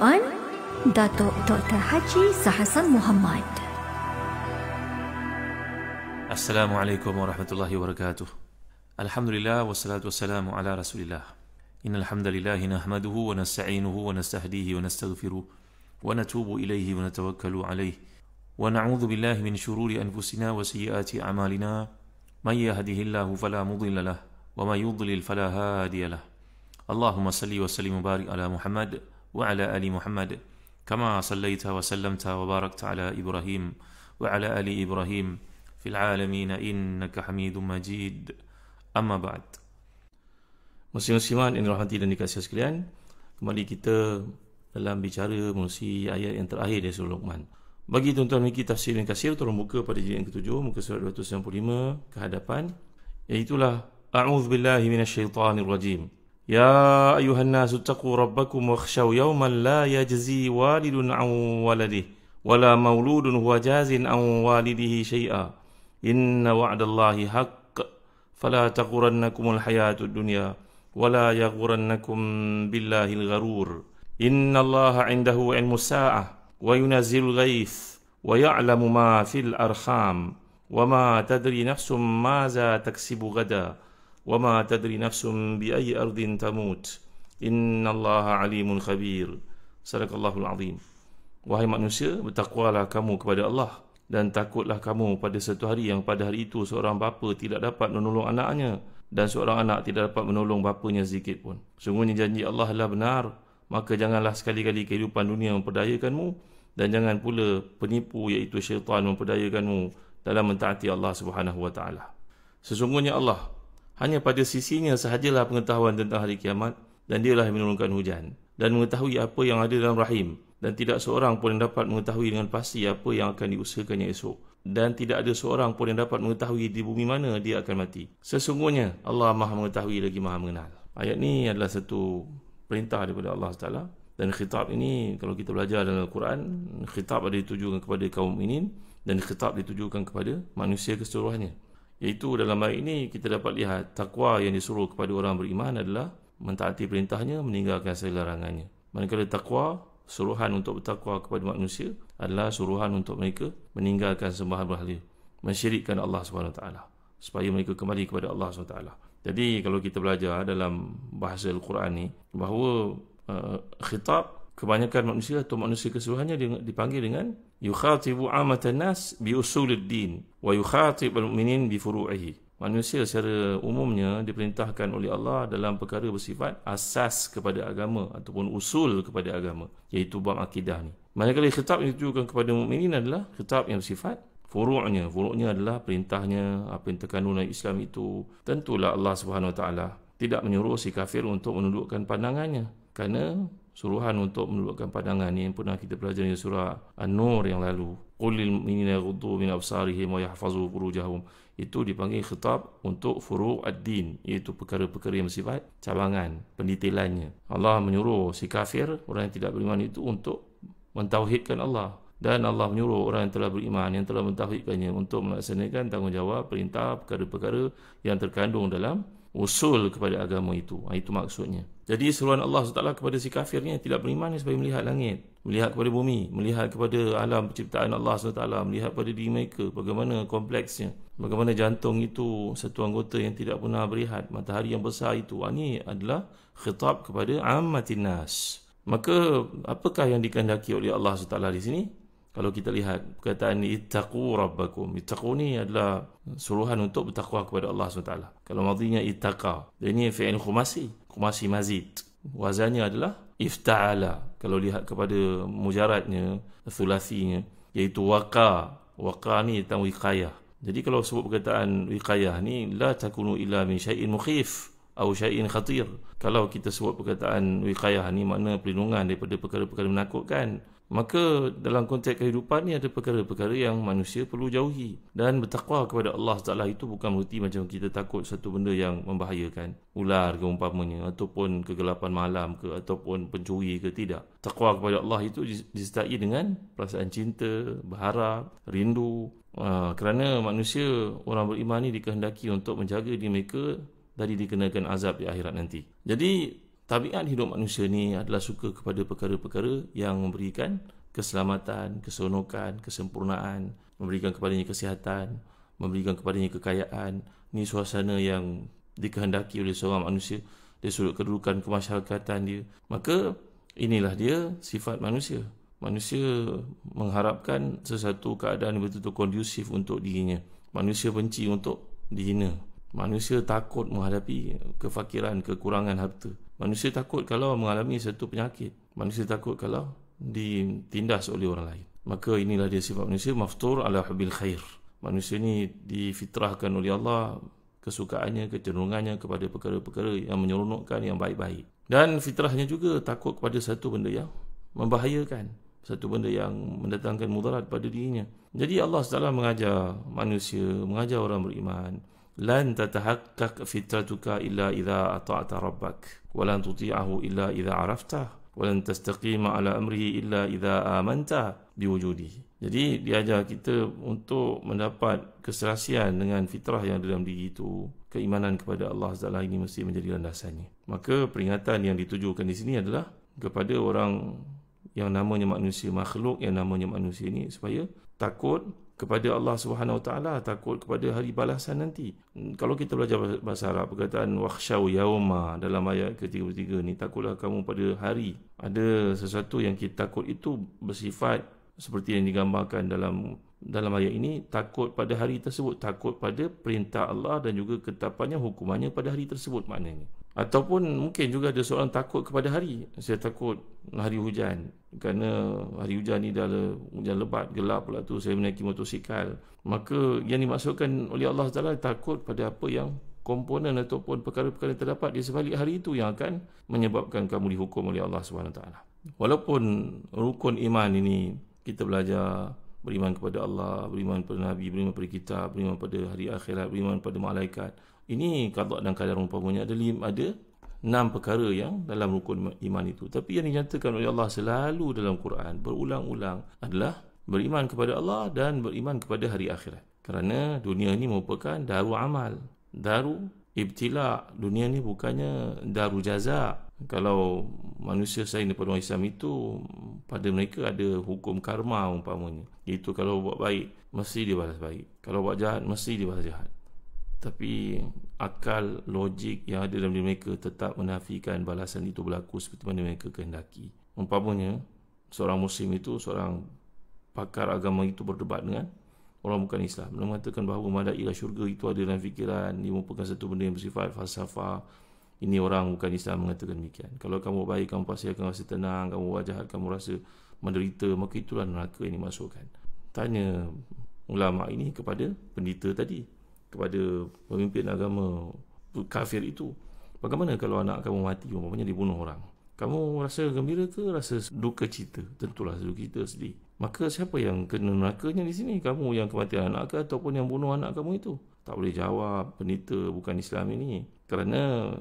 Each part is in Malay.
Quran, Datuk Dr. Haji Zahasan Muhammad. Assalamualaikum warahmatullahi wabarakatuh. Alhamdulillah wassalatu wassalamu ala Rasulillah. Innal hamdalillah nahmaduhu wa nasta'inuhu wa nastahdihi wa nastaghfiruh wa natubu ilayhi wa natawakkalu alayhi wa na'udzu billahi min shururi anfusina wa sayyiati a'malina. May yahdihillahu fala mudilla lahu wa may yudlil fala hadiya lahu. Allahumma salli wa sallim wa barik ala Muhammad wa ala ali Muhammad kama sallaita wa sallamta wa barakta ala Ibrahim wa ala ali Ibrahim fil alamin innaka Hamidum Majid. Amma ba'd. Muslim-muslimat yang dirahmati dan dikasihi sekalian, kembali kita dalam bicara mengurusi ayat yang terakhir dari surah Luqman. Bagi tuan-tuan memiliki tafsir yang kasir, tolong buka pada jilid yang ke-7, muka surat 295 ke hadapan, iaitulah A'udzubillahi minasyaitanirrajim. Ya ayuhan nasu taqu rabbakum wakhshaw yawman la yajzi walidun an waladihi wala mauludun huwa jazin an walidihi syai'a. Inna wa'dallahi haqq fala taghurrannakumul hayatud dunya wala yaghurrannakum billahil gharur. Innallaha 'indahu 'ilmus sa'ah wa yunazzilul ghaith wa ya'lamu ma fil arham wa ma tadri nafsum maza taksibu ghadan wa ma tadri nafsum bi ayyi ardin tamut. Innallaha 'alimun khabir. Sadaqallahul 'azim. Wahai manusia, bertakwalah kamu kepada Allah dan takutlah kamu pada satu hari yang pada hari itu seorang bapa tidak dapat menolong anaknya dan seorang anak tidak dapat menolong bapanya sedikit pun. Sungguhnya janji Allah adalah benar, maka janganlah sekali-kali kehidupan dunia memperdayakanmu dan jangan pula penipu iaitu syaitan memperdayakanmu dalam mentaati Allah Subhanahu wa taala. Sesungguhnya Allah hanya pada sisinya sahajalah pengetahuan tentang hari kiamat, dan dialah yang menurunkan hujan dan mengetahui apa yang ada dalam rahim, dan tidak seorang pun yang dapat mengetahui dengan pasti apa yang akan diusahakannya esok, dan tidak ada seorang pun yang dapat mengetahui di bumi mana dia akan mati. Sesungguhnya Allah Maha mengetahui lagi Maha mengenal. Ayat ini adalah satu perintah daripada Allah Taala, dan khitab ini kalau kita belajar dalam Al-Quran, khitab ada ditujukan kepada kaum mukminin dan khitab ditujukan kepada manusia keseluruhannya. Iaitu dalam ayat ini kita dapat lihat takwa yang disuruh kepada orang beriman adalah mentaati perintahnya, meninggalkan segala larangannya. Manakala takwa, suruhan untuk bertakwa kepada manusia adalah suruhan untuk mereka meninggalkan sembahan berhala, mensyirikkan Allah SWT, supaya mereka kembali kepada Allah SWT. Jadi kalau kita belajar dalam bahasa Al-Quran ni, bahawa khitab kebanyakan manusia atau manusia keseluruhannya dipanggil dengan yukhatibu amatan nas bi usuluddin wa yukhatibul mu'minin bi furu'ihi. Manusia secara umumnya diperintahkan oleh Allah dalam perkara bersifat asas kepada agama ataupun usul kepada agama, iaitu bab akidah ni. Manakala khitab yang ditujukan kepada mukminin adalah khitab yang bersifat furu'nya. Furu'nya adalah perintahnya, apa yang terkandung dalam Islam itu. Tentulah Allah Subhanahu Wa Taala tidak menyuruh si kafir untuk menundukkan pandangannya, kerana suruhan untuk menundukkan pandangan ni yang pernah kita pelajari di surah An-Nur yang lalu. Qulil mu'minina yaghuddu min absarihim wa yahfazu furujahum. Itu dipanggil khitab untuk furu' ad-din, iaitu perkara-perkara yang bersifat cabangan, pendetailannya. Allah menyuruh si kafir, orang yang tidak beriman itu, untuk mentauhidkan Allah, dan Allah menyuruh orang yang telah beriman, yang telah mentauhidkannya, untuk melaksanakan tanggungjawab perintah perkara-perkara yang terkandung dalam usul kepada agama itu. Itu maksudnya. Jadi seruan Allah SWT kepada si kafirnya tidak beriman supaya melihat langit, melihat kepada bumi, melihat kepada alam penciptaan Allah SWT, melihat pada diri mereka bagaimana kompleksnya, bagaimana jantung itu satu anggota yang tidak pernah berehat, matahari yang besar itu. Ini adalah khitab kepada ammatin nas. Maka apakah yang dikehendaki oleh Allah SWT di sini? Kalau kita lihat perkataan ittaqu rabbakum, ittaqu ni adalah suruhan untuk bertakwa kepada Allah SWT. Kalau madhinya ittaqa, dan ini fi'il khumasi mazid. Wazannya adalah ifta'ala. Kalau lihat kepada mujaradnya, thulasinya, iaitu waqa. Waqa ni tentang wiqayah. Jadi kalau sebut perkataan wiqayah ni, la takunu illa min syai'in mukhif atau syai'in khatir. Kalau kita sebut perkataan wiqayah ni makna perlindungan daripada perkara-perkara menakutkan, maka dalam konteks kehidupan ni ada perkara-perkara yang manusia perlu jauhi. Dan bertakwa kepada Allah Taala itu bukan berarti macam kita takut satu benda yang membahayakan, ular ke umpamanya, ataupun kegelapan malam ke, ataupun pencuri ke. Tidak. Takwa kepada Allah itu disertai dengan perasaan cinta, berharap, rindu. Kerana manusia, orang beriman ni dikehendaki untuk menjaga diri mereka dari dikenakan azab di akhirat nanti. Jadi tabiat hidup manusia ni adalah suka kepada perkara-perkara yang memberikan keselamatan, keseronokan, kesempurnaan, memberikan kepadanya kesihatan, memberikan kepadanya kekayaan. Ini suasana yang dikehendaki oleh seorang manusia dari sudut kedudukan kemasyarakatan dia. Maka inilah dia sifat manusia. Manusia mengharapkan sesuatu keadaan yang betul-betul kondusif untuk dirinya. Manusia benci untuk dihina. Manusia takut menghadapi kefakiran, kekurangan harta. Manusia takut kalau mengalami satu penyakit. Manusia takut kalau ditindas oleh orang lain. Maka inilah dia sifat manusia, maftur ala hubil khair. Manusia ni difitrahkan oleh Allah kesukaannya, kecenderungannya kepada perkara-perkara yang menyeronokkan, yang baik-baik. Dan fitrahnya juga takut kepada satu benda yang membahayakan, satu benda yang mendatangkan mudarat pada dirinya. Jadi Allah SWT mengajar manusia, mengajar orang beriman, lan tatahaqqaq fitratuka illa idza ata'ta rabbak wa lan tuti'ahu illa idza araftah wa lan tastaqima ala amrihi illa idza amanta biwujudihi. Jadi diajar kita untuk mendapat keserasian dengan fitrah yang dalam diri itu. Keimanan kepada Allah SWT ini mesti menjadi landasannya. Maka peringatan yang ditujukan di sini adalah kepada orang yang namanya manusia, makhluk yang namanya manusia ini, supaya takut kepada Allah Subhanahu Wa Taala, takut kepada hari balasan nanti. Kalau kita belajar bahasa Arab, perkataan wakhshaw yauma dalam ayat ke-33 ni, takutlah kamu pada hari. Ada sesuatu yang kita takut itu bersifat seperti yang digambarkan dalam ayat ini, takut pada hari tersebut, takut pada perintah Allah dan juga ketetapannya, hukumannya pada hari tersebut maknanya. Ataupun mungkin juga ada seorang takut kepada hari. Saya takut hari hujan, kerana hari hujan ni dah hujan lebat, gelap pula tu, saya menaiki motosikal. Maka yang dimaksudkan oleh Allah Taala takut pada apa yang komponen ataupun perkara-perkara yang terdapat di sebalik hari itu yang akan menyebabkan kamu dihukum oleh Allah Subhanahu Taala. Walaupun rukun iman ini kita belajar beriman kepada Allah, beriman kepada Nabi, beriman kepada kitab, beriman pada hari akhirat, beriman kepada malaikat. Ini qada dan qadar umpamanya ada 6 perkara yang dalam rukun iman itu. Tapi yang dinyatakan oleh Allah selalu dalam Quran berulang-ulang adalah beriman kepada Allah dan beriman kepada hari akhirat. Kerana dunia ini merupakan daru amal, daru ibtila. Dunia ini bukannya daru jaza. Kalau manusia selain daripada orang Islam itu, pada mereka ada hukum karma umpamanya. Itu kalau buat baik mesti dia balas baik, kalau buat jahat mesti dia balas jahat. Tapi akal, logik yang ada dalam diri mereka tetap menafikan balasan itu berlaku seperti mana mereka kehendaki. Umpamanya seorang muslim itu, seorang pakar agama itu berdebat dengan orang bukan Islam, dia mengatakan bahawa madailah syurga itu ada dalam fikiran, dia merupakan satu benda yang bersifat falsafah. Ini orang bukan Islam mengatakan demikian. Kalau kamu baik, kamu pasti akan rasa tenang. Kamu buat jahat, kamu rasa menderita. Maka itulah neraka yang dimasukkan. Tanya ulama ini kepada pendeta tadi, kepada pemimpin agama kafir itu, bagaimana kalau anak kamu mati, umpamanya dibunuh orang, kamu rasa gembira ke rasa duka cita? Tentulah duka cita, sedih. Maka siapa yang kena nerakanya di sini? Kamu yang kematian anak ke ataupun yang bunuh anak kamu itu? Tak boleh jawab pendeta bukan Islam ini, kerana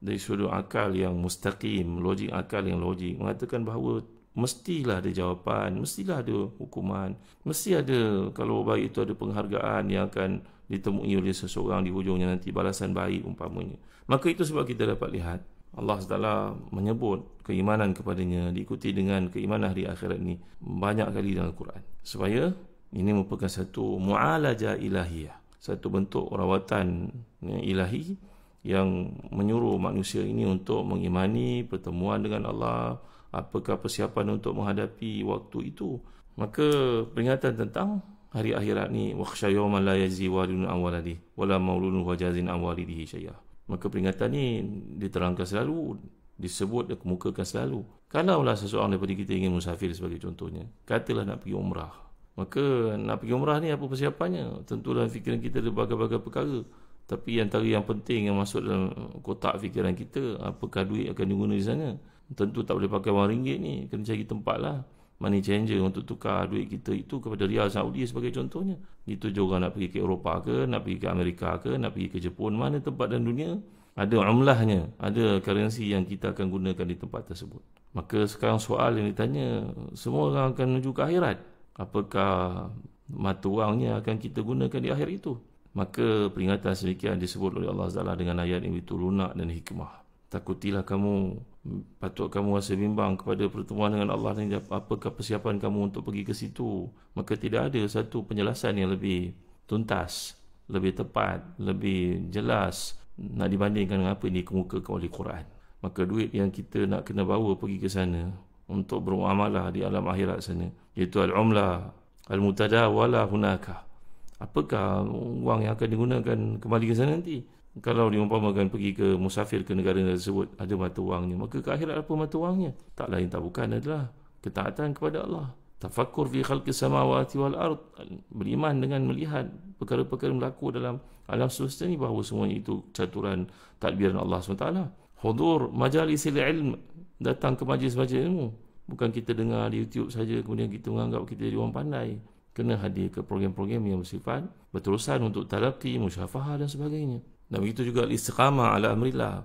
dari sudut akal yang mustaqim, logik akal yang logik mengatakan bahawa mestilah ada jawapan, mestilah ada hukuman, mesti ada, kalau baik itu ada penghargaan yang akan ditemui oleh seseorang di hujungnya nanti, balasan baik umpamanya. Maka itu sebab kita dapat lihat Allah SWT menyebut keimanan kepadanya diikuti dengan keimanan hari akhirat ini banyak kali dalam Al-Quran, supaya ini merupakan satu mu'alajah ilahiyah, satu bentuk rawatan ilahi yang menyuruh manusia ini untuk mengimani pertemuan dengan Allah, apakah persiapan untuk menghadapi waktu itu. Maka peringatan tentang hari akhirat ni, wakhsha yawman la yajzi walidun an waladihi wala mauludun huwa jazin an walidihi syai'a. Maka peringatan ni diterangkan selalu, disebut dan kemukakan selalu. Kalaulah seseorang daripada kita ingin musafir sebagai contohnya, katalah nak pergi umrah, maka nak pergi umrah ni apa persiapannya? Tentu dalam fikiran kita ada berbagai-bagai perkara. Tapi antara yang penting yang masuk dalam kotak fikiran kita, apakah duit akan digunakan di sana? Tentu tak boleh pakai wang ringgit ni, kena cari tempat lah, money changer untuk tukar duit kita itu kepada rial Saudi sebagai contohnya. Itu juga nak pergi ke Eropah ke, nak pergi ke Amerika ke, nak pergi ke Jepun, mana tempat dalam dunia ada umlahnya, ada currency yang kita akan gunakan di tempat tersebut. Maka sekarang soal yang ditanya, semua orang akan menuju ke akhirat, apakah mata wangnya akan kita gunakan di akhirat itu? Maka peringatan sedemikian disebut oleh Allah SWT dengan ayat yang begitu lunak dan hikmah. takutilah kamu, patut kamu rasa bimbang kepada pertemuan dengan Allah dan apakah persiapan kamu untuk pergi ke situ. Maka tidak ada satu penjelasan yang lebih tuntas, lebih tepat, lebih jelas nak dibandingkan dengan apa yang dikemukakan oleh Quran. Maka duit yang kita nak kena bawa pergi ke sana untuk bermuamalah di alam akhirat sana, iaitu al-umlah al-mutadawala hunaka. Apakah wang yang akan digunakan kembali ke sana nanti? Kalau diumpamakan pergi ke musafir ke negara tersebut, ada mata wangnya, maka ke akhirat apa mata wangnya? Tak lain tak bukan adalah ketaatan kepada Allah. Tafakkur fi khalqis samawati wal ard, beriman dengan melihat perkara-perkara yang berlaku dalam alam semesta ni, bahawa semuanya itu caturan tadbiran Allah SWT. Hudur majalisil ilm, datang ke majlis-majlis ilmu. Bukan kita dengar di YouTube saja kemudian kita menganggap kita jadi orang pandai. Kena hadir ke program-program yang bersifat berterusan untuk talaqi, musyafahah dan sebagainya. Dan begitu juga istiqamah ala amrillah,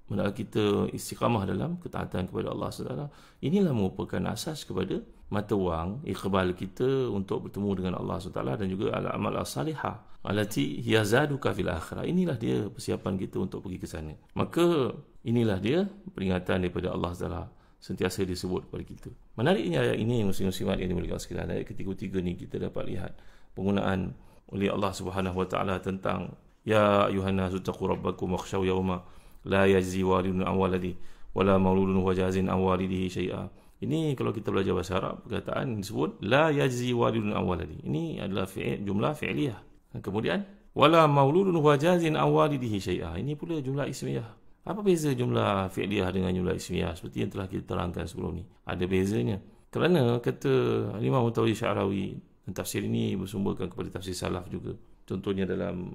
hendaklah kita istiqamah dalam ketaatan kepada Allah SWT. Inilah merupakan asas kepada mata wang iqbal kita untuk bertemu dengan Allah SWT, dan juga al-amal as-salihah allati hiya zaduka fil akhirah. Inilah dia persiapan kita untuk pergi ke sana. Maka inilah dia peringatan daripada Allah SWT sentiasa disebut kepada kita. Menariknya ayat ini, muslim-muslimat yang dimuliakan sekalian, ayat ketiga-tiga ni kita dapat lihat penggunaan oleh Allah Subhanahu Wa Taala tentang ya ayuhan nasu taqu rabbakum wakhshaw yawma la yajzi walidun an waladi wala mauludun huwa jazin an walidihi syai'a. Ini kalau kita belajar bahasa Arab, perkataan disebut la yajzi walidun an waladi. Ini adalah jumlah fi'liyah. Dan kemudian wala mauludun huwa jazin an walidihi syai'a. Ini pula jumlah ismiyah. Apa beza jumlah fi'liyah dengan jumlah ismiyah? Seperti yang telah kita terangkan sebelum ni, ada bezanya. Kerana kata Imam Mutawalli Sya'rawi, dan tafsir ini bersumberkan kepada tafsir salaf juga. Contohnya dalam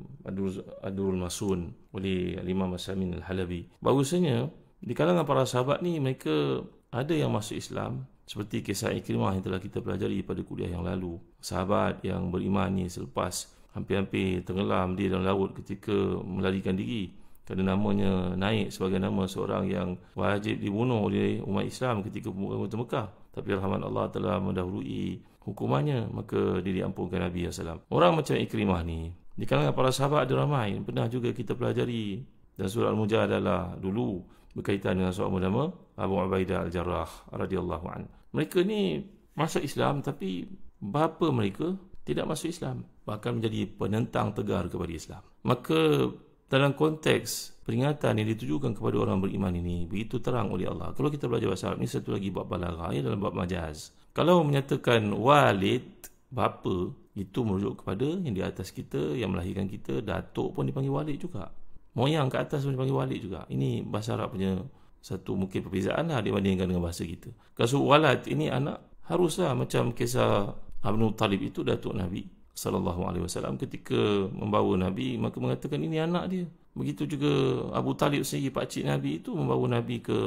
Adurul Masun oleh Imam As-Samin Al-Halabi, bahawasanya di kalangan para sahabat ni mereka ada yang masuk Islam, seperti kisah Ikrimah yang telah kita pelajari pada kuliah yang lalu. Sahabat yang beriman ni selepas hampir-hampir tenggelam di dalam laut ketika melarikan diri, kerana namanya naik sebagai nama seorang yang wajib dibunuh oleh umat Islam ketika pembukaan kota Mekah. Tapi rahmat Allah telah mendahului hukumannya, maka dia diampunkan Nabi SAW. Orang macam Ikrimah ni, di kalangan para sahabat ada ramai. Pernah juga kita pelajari dan surah Al-Mujadalah dulu berkaitan dengan seorang bernama Abu Ubaidah Al-Jarrah radhiyallahu anhu. Mereka ni masuk Islam, tapi bapa mereka tidak masuk Islam, bahkan menjadi penentang tegar kepada Islam. Maka dalam konteks peringatan yang ditujukan kepada orang beriman ini begitu terang oleh Allah. Kalau kita belajar bahasa Arab, ini satu lagi bab balaghah, ia dalam bab majaz. Kalau menyatakan walid, bapa, itu merujuk kepada yang di atas kita, yang melahirkan kita. Datuk pun dipanggil walid juga, moyang ke atas pun dipanggil walid juga. Ini bahasa Arab punya satu mungkin perbezaan lah dibandingkan dengan bahasa kita. Kalau walad ini anak, haruslah macam kisah Abdul Talib itu datuk Nabi SAW ketika membawa Nabi, maka mengatakan ini anak dia. Begitu juga Abu Talib sendiri, pakcik Nabi itu, membawa Nabi ke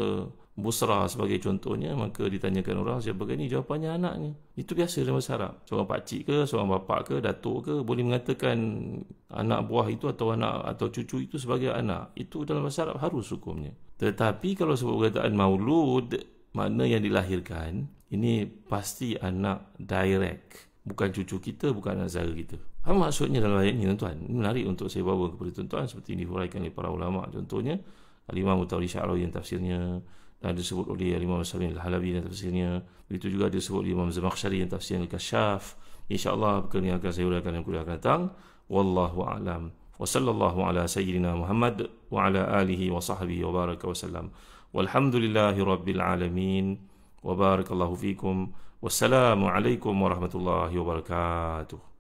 Busra sebagai contohnya, maka ditanyakan orang siapakah ini, jawapannya anaknya. Itu biasa dalam bahasa Arab. Seorang pakcik ke, seorang bapak ke, datuk ke, boleh mengatakan anak buah itu atau anak atau cucu itu sebagai anak. Itu dalam bahasa Arab harus hukumnya. Tetapi kalau sebut perkataan maulud, makna yang dilahirkan, ini pasti anak direct, bukan cucu kita, bukan anak saudara kita. Apa maksudnya dalam ayat ini, tuan-tuan? Ini menarik untuk saya bawa kepada tuan-tuan, seperti ini dihuraikan oleh para ulama. Contohnya Al-Imam Mutawalli Sya'rawi yang tafsirnya, dan disebut oleh Imam As-Samin Al-Halabi yang tafsirnya. Begitu juga disebut oleh Imam Zamakhsyari yang tafsir Al-Kasyaf. InsyaAllah perkara ini akan saya uraikan yang kuliah akan datang. Wallahu a'lam. Wa sallallahu ala sayyidina Muhammad wa ala alihi wa sahbihi wa baraka wa sallam. Walhamdulillahi rabbil alamin. Wa barakallahu fikum. Wassalamu alaikum warahmatullahi wabarakatuh.